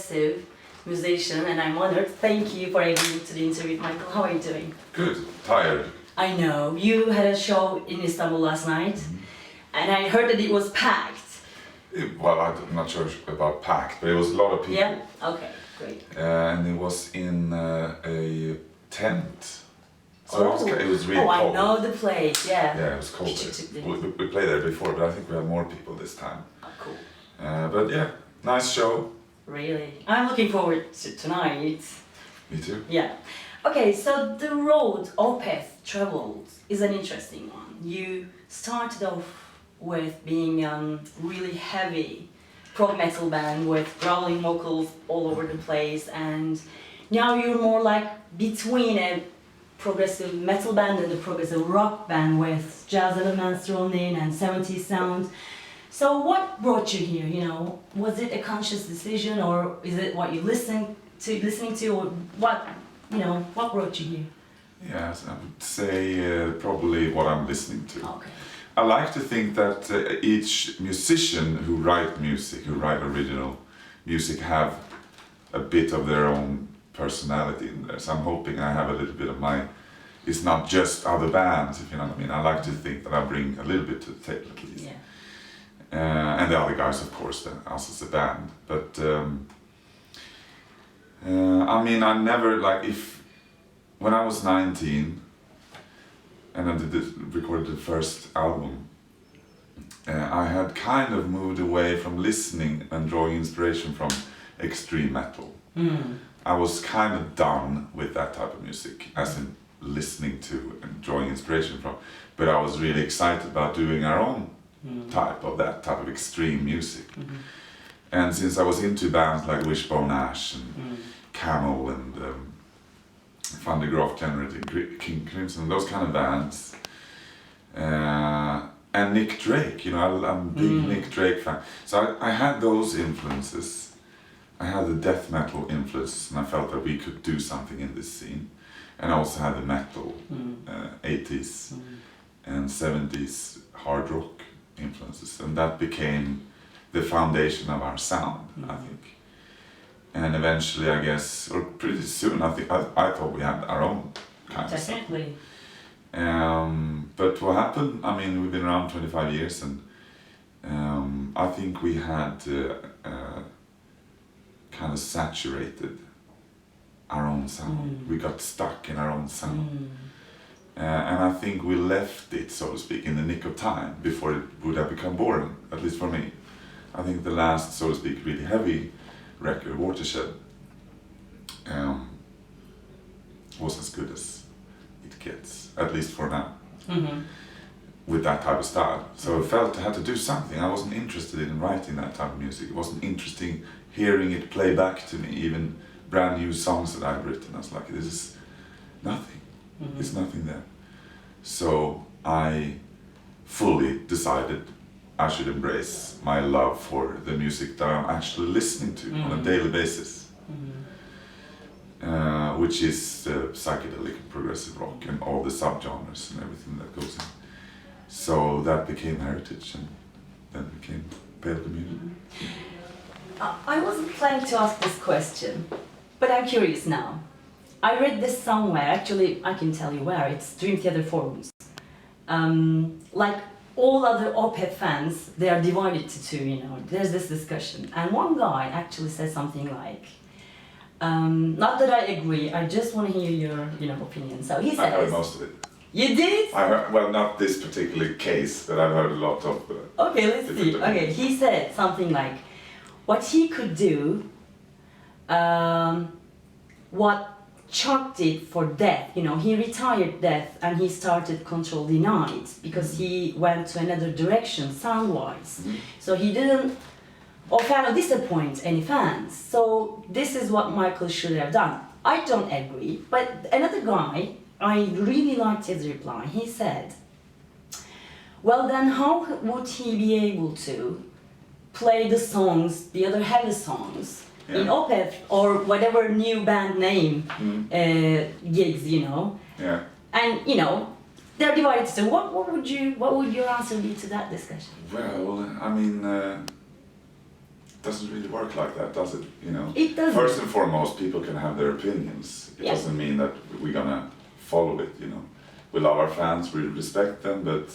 progressive musician, and I'm honored. Thank you for agreeing to the interview, Michael. How are you doing? Good. Tired. I know. You had a show in Istanbul last night, and I heard that it was packed. Well, I'm not sure about packed, but it was a lot of people. Yeah? Okay, great. And it was in a tent. So it was really cold. cold. I know the place, yeah. Yeah, it was cold there. We played there before, but I think we had more people this time. Oh, cool. But yeah, nice show. Really? I'm looking forward to tonight. Me too. Yeah. Okay, so the road Opeth traveled is an interesting one. You started off with being a really heavy prog metal band with growling vocals all over the place, and now you're more like between a progressive metal band and a progressive rock band with jazz elements thrown in and 70s sound. So what brought you here, you know? Was it a conscious decision, or is it what you listening to, or what, you know, what brought you here? Yes, I would say probably what I'm listening to. Okay. I like to think that each musician who write original music, have a bit of their own personality in there. So I'm hoping I have a little bit of my, it's not just other bands, if you know what I mean. I like to think that I bring a little bit to the table at least. Yeah. And the other guys, of course, us as a band. But I mean, I never, when I was 19, and I recorded the first album, I had kind of moved away from listening and drawing inspiration from extreme metal. I was kind of done with that type of music, as in listening to and drawing inspiration from, but I was really excited about doing our own type of extreme music. And since I was into bands like Wishbone Ash and Camel and Van der Graaf Generate, King Crimson, those kind of bands, and Nick Drake, you know, I'm a big Nick Drake fan. So I had those influences. I had the death metal influence, and I felt that we could do something in this scene. And I also had the metal, 80s and 70s hard rock influences, and that became the foundation of our sound, I think. And eventually, I guess, or pretty soon, I thought we had our own kind of sound. Definitely. But what happened, I mean, we've been around 25 years, and I think we had kind of saturated our own sound. We got stuck in our own sound. And I think we left it, so to speak, in the nick of time before it would have become boring, at least for me. I think the last, so to speak, really heavy record, Watershed, was as good as it gets, at least for now, with that type of style. So I felt I had to do something. I wasn't interested in writing that type of music. It wasn't interesting hearing it play back to me, even brand new songs that I've written. I was like, this is nothing. There's nothing there. So I fully decided I should embrace my love for the music that I'm actually listening to on a daily basis, which is psychedelic and progressive rock and all the subgenres and everything that goes in. So that became Heritage, and then became Pale Communion. I wasn't planning to ask this question, but I'm curious now. I read this somewhere, actually I can tell you where, it's Dream Theater forums. Like all other Opeth fans, they are divided to two, you know, there's this discussion. And one guy actually said something like, not that I agree, I just want to hear your, you know, opinion. So he says... I heard most of it. You did? I heard, well, not this particular case, but I've heard a lot of... Okay, let's see. Okay, he said something like, what he could do, what Chuck did for Death, you know, he retired Death and he started Control Denied because he went to another direction sound-wise. So he didn't offend or disappoint any fans. So this is what Michael should have done. I don't agree, but another guy, I really liked his reply. He said, well then how would he be able to play the songs, the other heavy songs, in Opeth or whatever new band name gigs, you know? Yeah. And you know, they're divided. So what would your answer be to that discussion? Well, I mean, doesn't really work like that, does it? You know, It doesn't. first and foremost, people can have their opinions. It doesn't mean that we're gonna follow it. You know, we love our fans, we respect them, but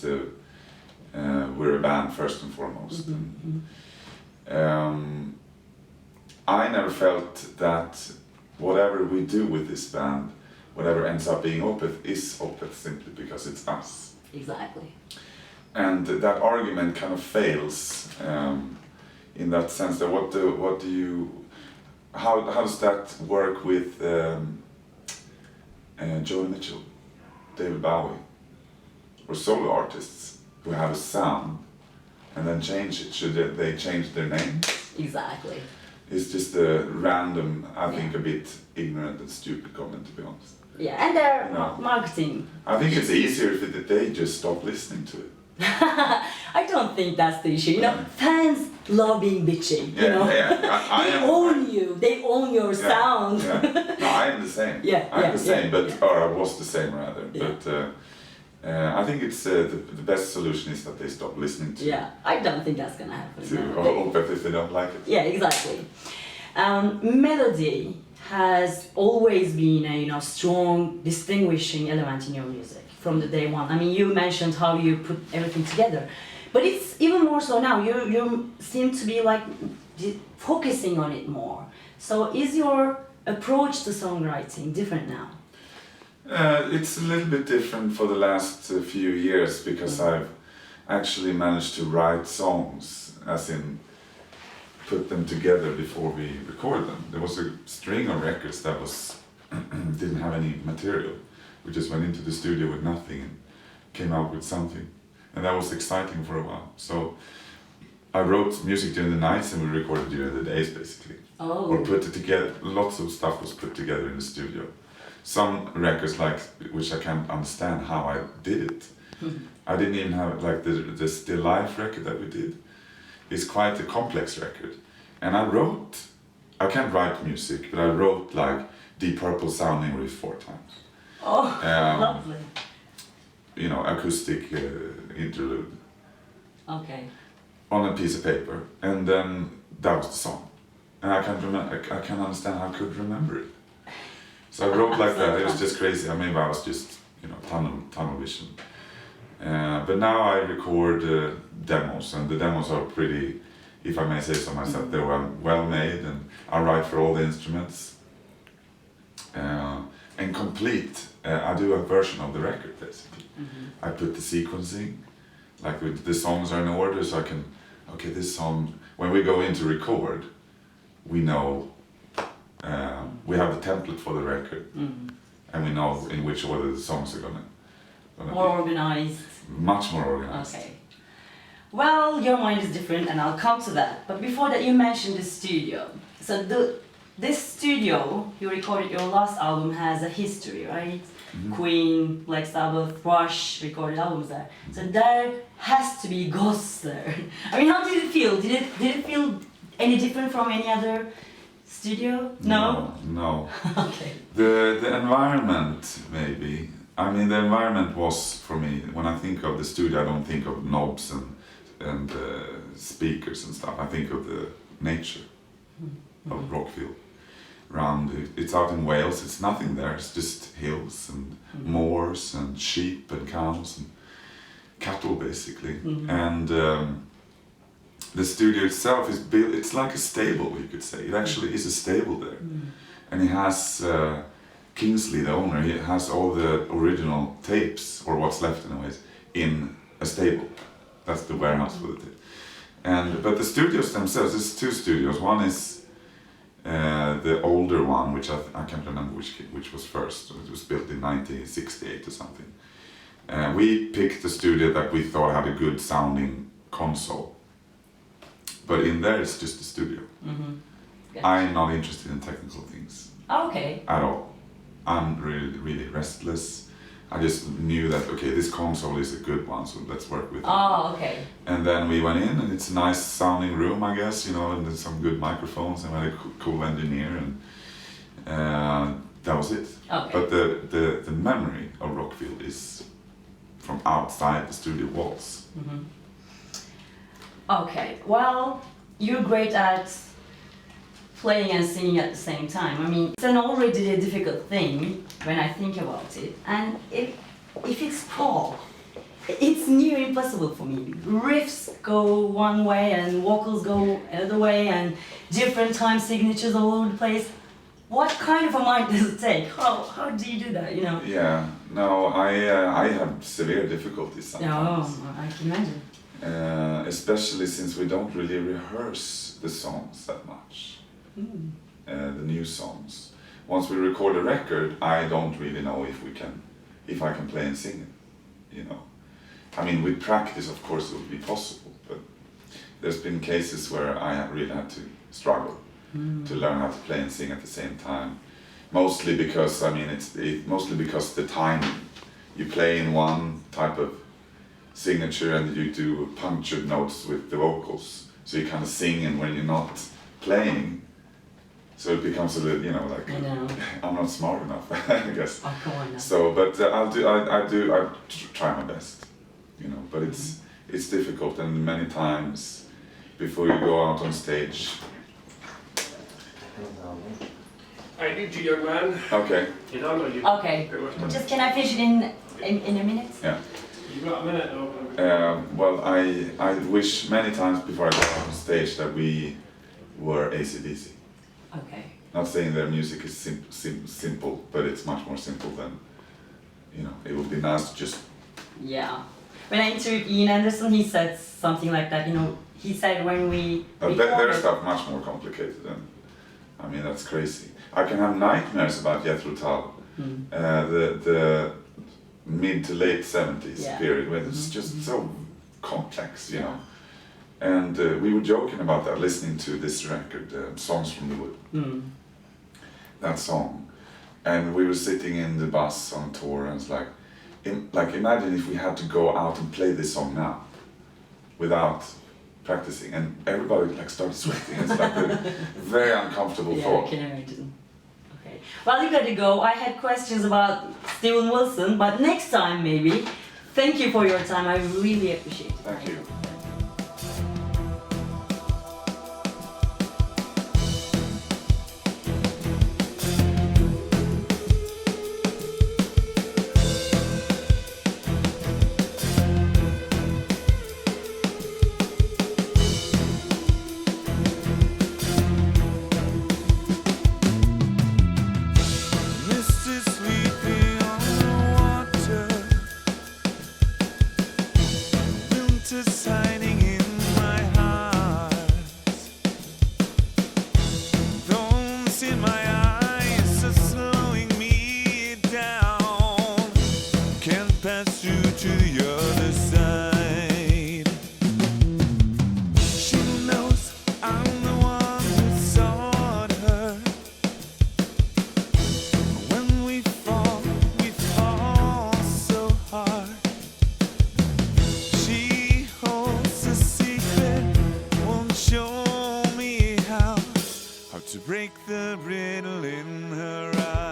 we're a band first and foremost. I never felt that whatever we do with this band, whatever ends up being Opeth, is Opeth simply because it's us. Exactly. And that argument kind of fails in that sense that how does that work with Joe Mitchell, David Bowie, or solo artists who have a sound and then change it? Should they change their name? Exactly. It's just a random, I think, a bit ignorant and stupid comment, to be honest. Yeah, and their marketing. I think it's easier if they just stop listening to it. I don't think that's the issue. You know, fans love being bitchy. You know, they own you. They own your sound. No, I am the same. I'm the same, or I was the same rather. Yeah. But I think it's the best solution is that they stop listening to. Yeah, I don't think that's gonna happen. To Opeth if they don't like it. Yeah, exactly. Melody has always been a strong distinguishing element in your music from the day one. I mean, you mentioned how you put everything together, but it's even more so now. You seem to be like focusing on it more. So is your approach to songwriting different now? It's a little bit different for the last few years because I've actually managed to write songs, as in put them together before we record them. There was a string of records that didn't have any material. We just went into the studio with nothing and came out with something. And that was exciting for a while. So I wrote music during the nights and we recorded during the days, basically. Oh. Or put it together. Lots of stuff was put together in the studio. Some records, which I can't understand how I did it. I didn't even have the Still Life record that we did. It's quite a complex record. And I can't write music, but I wrote Deep Purple sounding riff 4 times. Oh, lovely. You know, acoustic interlude. Okay. On a piece of paper, and then that was the song. And I can't understand how I could remember it. So I wrote like that. It was just crazy. I mean, I was just tunnel vision. But now I record demos, and the demos are pretty, if I may say so myself, they're well made, and I write for all the instruments. And complete, I do a version of the record basically. I put the sequencing, the songs are in order, so I can, this song, when we go in to record, we know, we have the template for the record, and we know in which order the songs are gonna more be. organized. Much more organized. Okay. Well, your mind is different, and I'll come to that. But before that, you mentioned the studio. So this studio, you recorded your last album, has a history, right? Queen, Black Sabbath, Rush recorded albums there. So there has to be ghosts there. I mean, how did it feel? Did it feel any different from any other studio? No? No. Okay. The environment, maybe. I mean, the environment was, for me, when I think of the studio, I don't think of knobs and speakers and stuff. I think of the nature of Rockfield. It's out in Wales, it's nothing there, it's just hills and moors and sheep and cows and cattle basically. And the studio itself is built, it's like a stable, you could say. It actually is a stable there. And it has Kingsley, the owner, he has all the original tapes, or what's left anyways, in a stable. That's the warehouse for the tape. But the studios themselves, there's 2 studios. One is the older one, which I can't remember which was first. It was built in 1968 or something. We picked the studio that we thought had a good sounding console. But in there it's just a studio. Gotcha. I'm not interested in technical things. Okay. At all. I'm really, really restless. I just knew that, this console is a good one, so let's work with it. Oh, okay. And then we went in, and it's a nice sounding room, I guess, and there's some good microphones, and we had a cool engineer, and that was it. Okay. But the memory of Rockfield is from outside the studio walls. Okay, well, you're great at playing and singing at the same time. I mean, it's an already a difficult thing when I think about it. And if it's pop, it's near impossible for me. Riffs go one way and vocals go another way and different time signatures all over the place. What kind of a mind does it take? How do you do that, you know? Yeah, no, I have severe difficulties sometimes. Oh, I can imagine. Especially since we don't really rehearse the songs that much. The new songs. Once we record a record, I don't really know if I can play and sing it, you know. I mean, with practice, of course, it would be possible, but there's been cases where I have really had to struggle to learn how to play and sing at the same time. Mostly because, I mean, mostly because the timing. You play in one type of signature and you do punctured notes with the vocals. So you kind of sing and when you're not playing, so it becomes a little, you know, like, I know. I'm not smart enough, I guess. Oh, come on now. So, but I try my best, you know, but it's difficult, and many times before you go out on stage. I need you, young man. Okay. You don't know you. Okay, just can I finish it in a minute? Yeah. You've got a minute though. Well, I wish many times before I go out on stage that we were AC/DC. Okay. Not saying their music is simple, but it's much more simple than, you know, it would be nice to just... Yeah. When I interviewed Ian Anderson, he said something like that, you know, he said when we their stuff much more complicated, and I mean, that's crazy. I can have nightmares about Jethro Tull, the mid to late 70s period, when it's just so complex, you know. And we were joking about that, listening to this record, Songs from the Wood, that song. And we were sitting in the bus on tour, and it's like imagine if we had to go out and play this song now, without practicing, and everybody like started sweating. It's like a very uncomfortable thought. I can imagine. Okay. Well, you gotta go. I had questions about Steven Wilson, but next time maybe. Thank you for your time. I really appreciate it. Thank you. To break the riddle in her eyes.